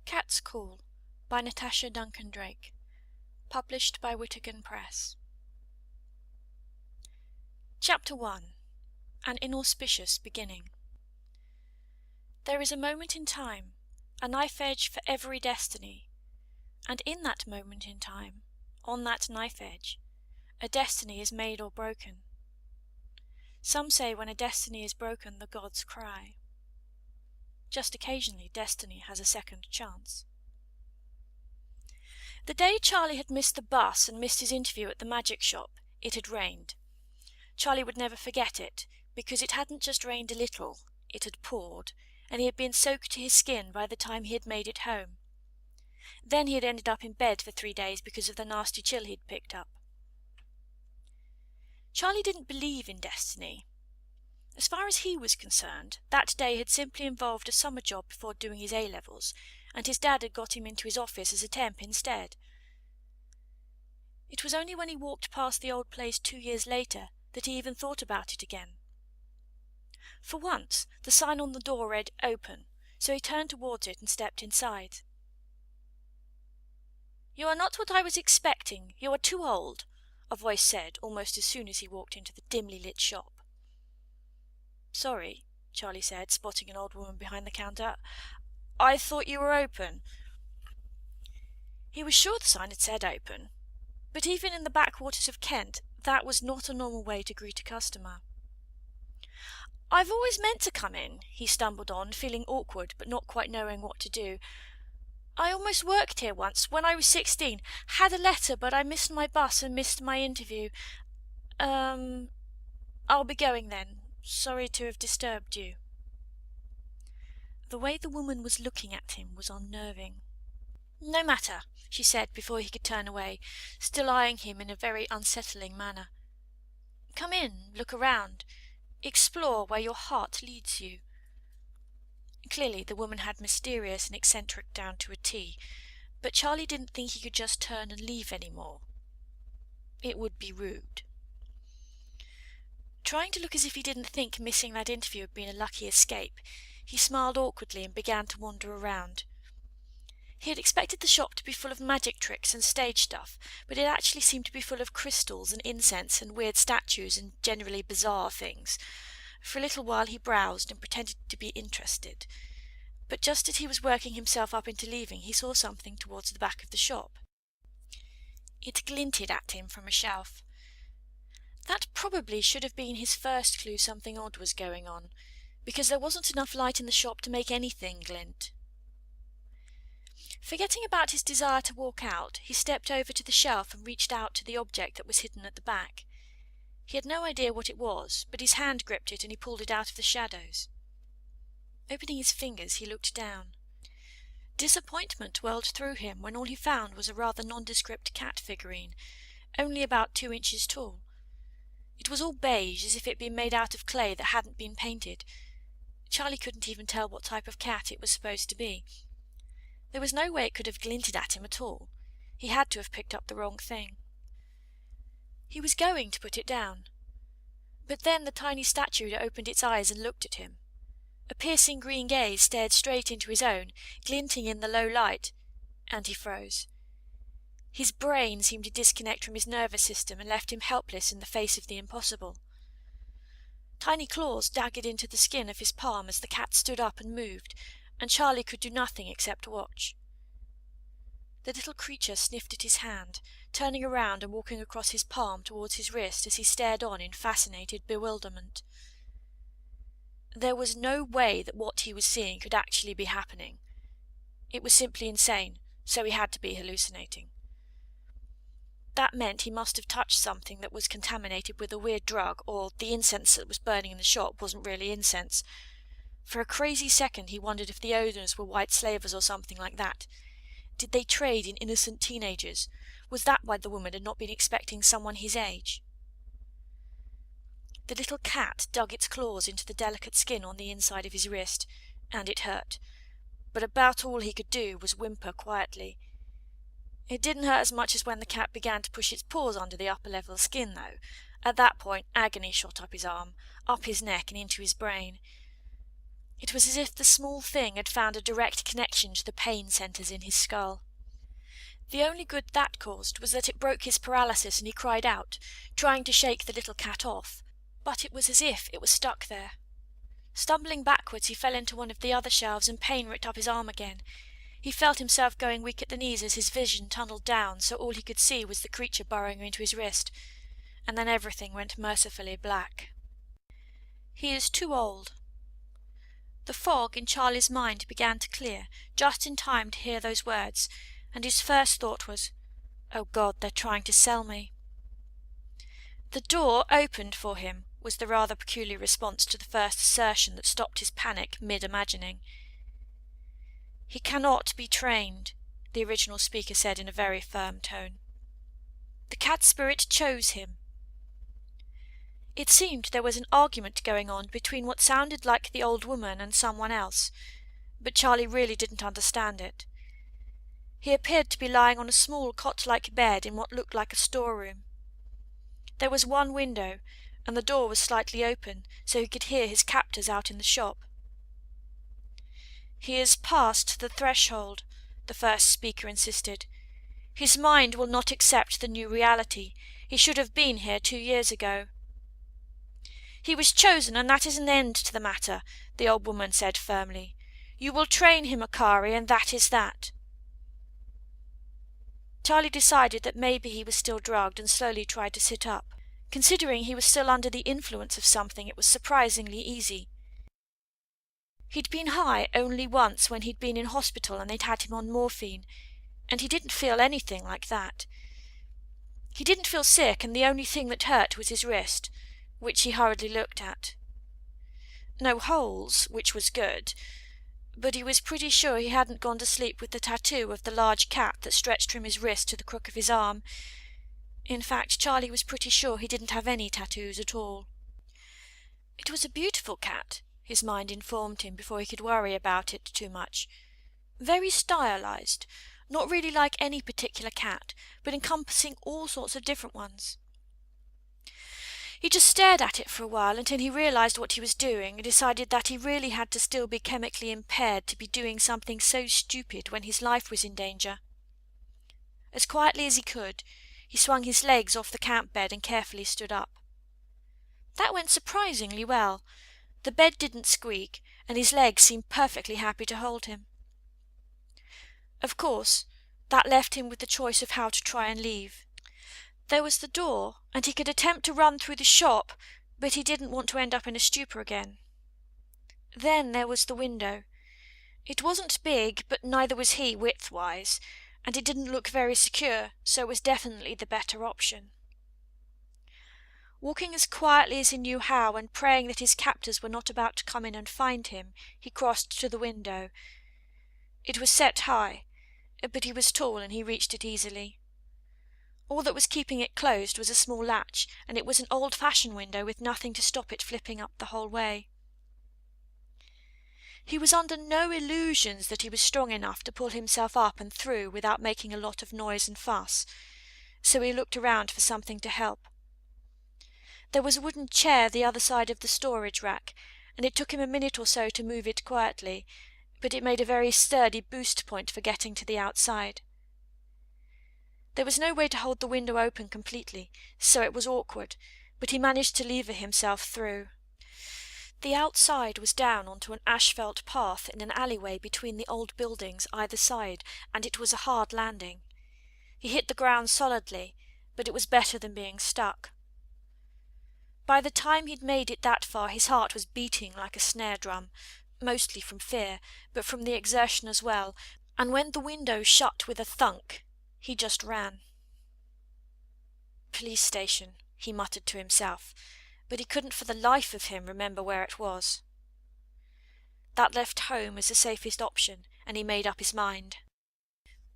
Cat's Call by Natasha Duncan-Drake. Published by Whittaker Press. Chapter 1. An Inauspicious Beginning. There is a moment in time, a knife edge for every destiny, and in that moment in time, on that knife edge, a destiny is made or broken. Some say when a destiny is broken, the gods cry. Just occasionally, destiny has a second chance. The day Charlie had missed the bus and missed his interview at the magic shop, it had rained. Charlie would never forget it, because it hadn't just rained a little, it had poured, and he had been soaked to his skin by the time he had made it home. Then he had ended up in bed for 3 days because of the nasty chill he'd picked up. Charlie didn't believe in destiny. As far as he was concerned, that day had simply involved a summer job before doing his A-levels, and his dad had got him into his office as a temp instead. It was only when he walked past the old place 2 years later that he even thought about it again. For once, the sign on the door read "Open," so he turned towards it and stepped inside. "You are not what I was expecting. You are too old," a voice said almost as soon as he walked into the dimly lit shop. "Sorry," Charlie said, spotting an old woman behind the counter. "I thought you were open." He was sure the sign had said "Open," but even in the backwaters of Kent, that was not a normal way to greet a customer. "I've always meant to come in," he stumbled on, feeling awkward but not quite knowing what to do. "I almost worked here once, when I was 16. Had a letter, but I missed my bus and missed my interview. I'll be going then. Sorry to have disturbed you." The way the woman was looking at him was unnerving. "No matter," she said before he could turn away, still eyeing him in a very unsettling manner. "Come in, look around, explore where your heart leads you." Clearly the woman had mysterious and eccentric down to a T, but Charlie didn't think he could just turn and leave any more. It would be rude. Trying to look as if he didn't think missing that interview had been a lucky escape, he smiled awkwardly and began to wander around. He had expected the shop to be full of magic tricks and stage stuff, but it actually seemed to be full of crystals and incense and weird statues and generally bizarre things. For a little while he browsed and pretended to be interested, but just as he was working himself up into leaving, he saw something towards the back of the shop. It glinted at him from a shelf. That probably should have been his first clue something odd was going on, because there wasn't enough light in the shop to make anything glint. Forgetting about his desire to walk out, he stepped over to the shelf and reached out to the object that was hidden at the back. He had no idea what it was, but his hand gripped it and he pulled it out of the shadows. Opening his fingers, he looked down. Disappointment welled through him when all he found was a rather nondescript cat figurine, only about 2 inches tall. It was all beige, as if it had been made out of clay that hadn't been painted. Charlie couldn't even tell what type of cat it was supposed to be. There was no way it could have glinted at him at all. He had to have picked up the wrong thing. He was going to put it down. But then the tiny statue opened its eyes and looked at him. A piercing green gaze stared straight into his own, glinting in the low light, and he froze. His brain seemed to disconnect from his nervous system and left him helpless in the face of the impossible. Tiny claws daggered into the skin of his palm as the cat stood up and moved, and Charlie could do nothing except watch. The little creature sniffed at his hand, turning around and walking across his palm towards his wrist as he stared on in fascinated bewilderment. There was no way that what he was seeing could actually be happening. It was simply insane, so he had to be hallucinating. That meant he must have touched something that was contaminated with a weird drug, or the incense that was burning in the shop wasn't really incense. For a crazy second he wondered if the owners were white slavers or something like that. Did they trade in innocent teenagers? Was that why the woman had not been expecting someone his age? The little cat dug its claws into the delicate skin on the inside of his wrist, and it hurt. But about all he could do was whimper quietly. It didn't hurt as much as when the cat began to push its paws under the upper level skin, though. At that point, agony shot up his arm, up his neck and into his brain. It was as if the small thing had found a direct connection to the pain centres in his skull. The only good that caused was that it broke his paralysis and he cried out, trying to shake the little cat off, but it was as if it was stuck there. Stumbling backwards, he fell into one of the other shelves and pain ripped up his arm again. He felt himself going weak at the knees as his vision tunnelled down, so all he could see was the creature burrowing into his wrist, and then everything went mercifully black. He is too old. The fog in Charlie's mind began to clear, just in time to hear those words, and his first thought was, "Oh God, they're trying to sell me." "The door opened for him," was the rather peculiar response to the first assertion that stopped his panic mid-imagining. "He cannot be trained," the original speaker said in a very firm tone. "The cat spirit chose him." It seemed there was an argument going on between what sounded like the old woman and someone else, but Charlie really didn't understand it. He appeared to be lying on a small cot-like bed in what looked like a storeroom. There was one window, and the door was slightly open, so he could hear his captors out in the shop. "He is past the threshold," the first speaker insisted. "His mind will not accept the new reality. He should have been here 2 years ago." "He was chosen, and that is an end to the matter," the old woman said firmly. "You will train him, Akari, and that is that." Charlie decided that maybe he was still drugged and slowly tried to sit up. Considering he was still under the influence of something, it was surprisingly easy. He'd been high only once when he'd been in hospital and they'd had him on morphine, and he didn't feel anything like that. He didn't feel sick, and the only thing that hurt was his wrist, which he hurriedly looked at. No holes, which was good, but he was pretty sure he hadn't gone to sleep with the tattoo of the large cat that stretched from his wrist to the crook of his arm. In fact, Charlie was pretty sure he didn't have any tattoos at all. It was a beautiful cat, his mind informed him before he could worry about it too much. Very stylized, not really like any particular cat, but encompassing all sorts of different ones. He just stared at it for a while until he realized what he was doing and decided that he really had to still be chemically impaired to be doing something so stupid when his life was in danger. As quietly as he could, he swung his legs off the camp bed and carefully stood up. That went surprisingly well. The bed didn't squeak, and his legs seemed perfectly happy to hold him. Of course, that left him with the choice of how to try and leave. There was the door, and he could attempt to run through the shop, but he didn't want to end up in a stupor again. Then there was the window. It wasn't big, but neither was he width-wise, and it didn't look very secure, so it was definitely the better option. Walking as quietly as he knew how, and praying that his captors were not about to come in and find him, he crossed to the window. It was set high, but he was tall and he reached it easily. All that was keeping it closed was a small latch, and it was an old-fashioned window with nothing to stop it flipping up the whole way. He was under no illusions that he was strong enough to pull himself up and through without making a lot of noise and fuss, so he looked around for something to help. There was a wooden chair the other side of the storage rack, and it took him a minute or so to move it quietly, but it made a very sturdy boost point for getting to the outside. There was no way to hold the window open completely, so it was awkward, but he managed to lever himself through. The outside was down onto an asphalt path in an alleyway between the old buildings either side, and it was a hard landing. He hit the ground solidly, but it was better than being stuck. By the time he'd made it that far, his heart was beating like a snare drum, mostly from fear, but from the exertion as well, and when the window shut with a thunk, he just ran. "Police station," he muttered to himself, but he couldn't for the life of him remember where it was. That left home as the safest option, and he made up his mind.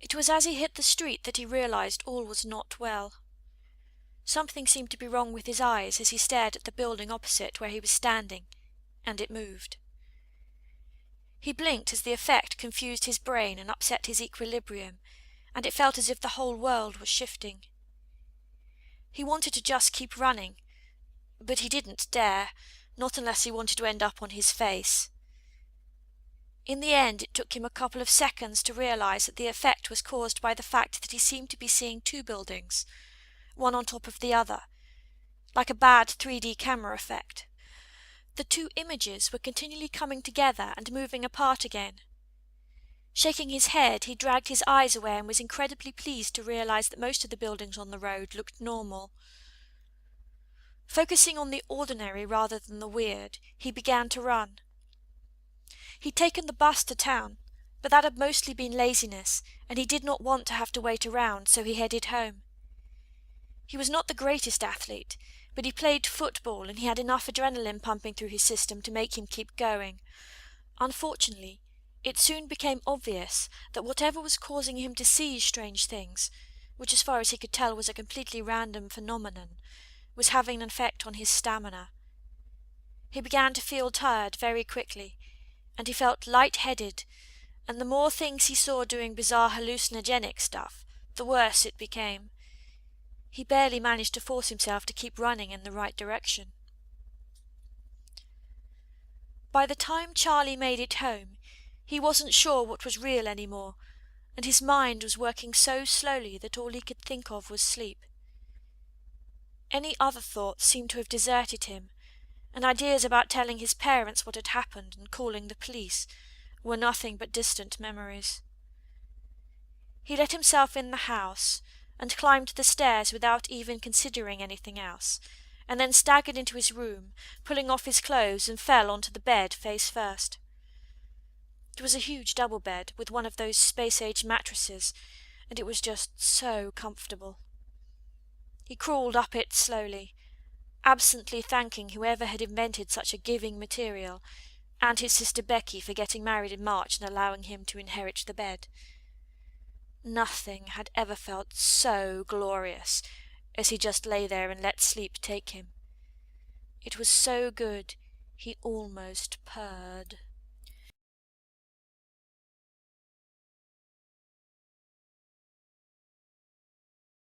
It was as he hit the street that he realized all was not well. Something seemed to be wrong with his eyes as he stared at the building opposite where he was standing, and it moved. He blinked as the effect confused his brain and upset his equilibrium, and it felt as if the whole world was shifting. He wanted to just keep running, but he didn't dare, not unless he wanted to end up on his face. In the end, it took him a couple of seconds to realize that the effect was caused by the fact that he seemed to be seeing two buildings, one on top of the other, like a bad 3D camera effect. The two images were continually coming together and moving apart again. Shaking his head, he dragged his eyes away and was incredibly pleased to realize that most of the buildings on the road looked normal. Focusing on the ordinary rather than the weird, he began to run. He'd taken the bus to town, but that had mostly been laziness, and he did not want to have to wait around, so he headed home. He was not the greatest athlete, but he played football and he had enough adrenaline pumping through his system to make him keep going. Unfortunately, it soon became obvious that whatever was causing him to see strange things, which as far as he could tell was a completely random phenomenon, was having an effect on his stamina. He began to feel tired very quickly, and he felt light-headed, and the more things he saw doing bizarre hallucinogenic stuff, the worse it became. He barely managed to force himself to keep running in the right direction. By the time Charlie made it home, he wasn't sure what was real anymore, and his mind was working so slowly that all he could think of was sleep. Any other thoughts seemed to have deserted him, and ideas about telling his parents what had happened and calling the police were nothing but distant memories. He let himself in the house and climbed the stairs without even considering anything else, and then staggered into his room, pulling off his clothes, and fell onto the bed face first. It was a huge double bed with one of those space-age mattresses, and it was just so comfortable. He crawled up it slowly, absently thanking whoever had invented such a giving material, and his sister Becky for getting married in March and allowing him to inherit the bed. Nothing had ever felt so glorious as he just lay there and let sleep take him. It was so good he almost purred.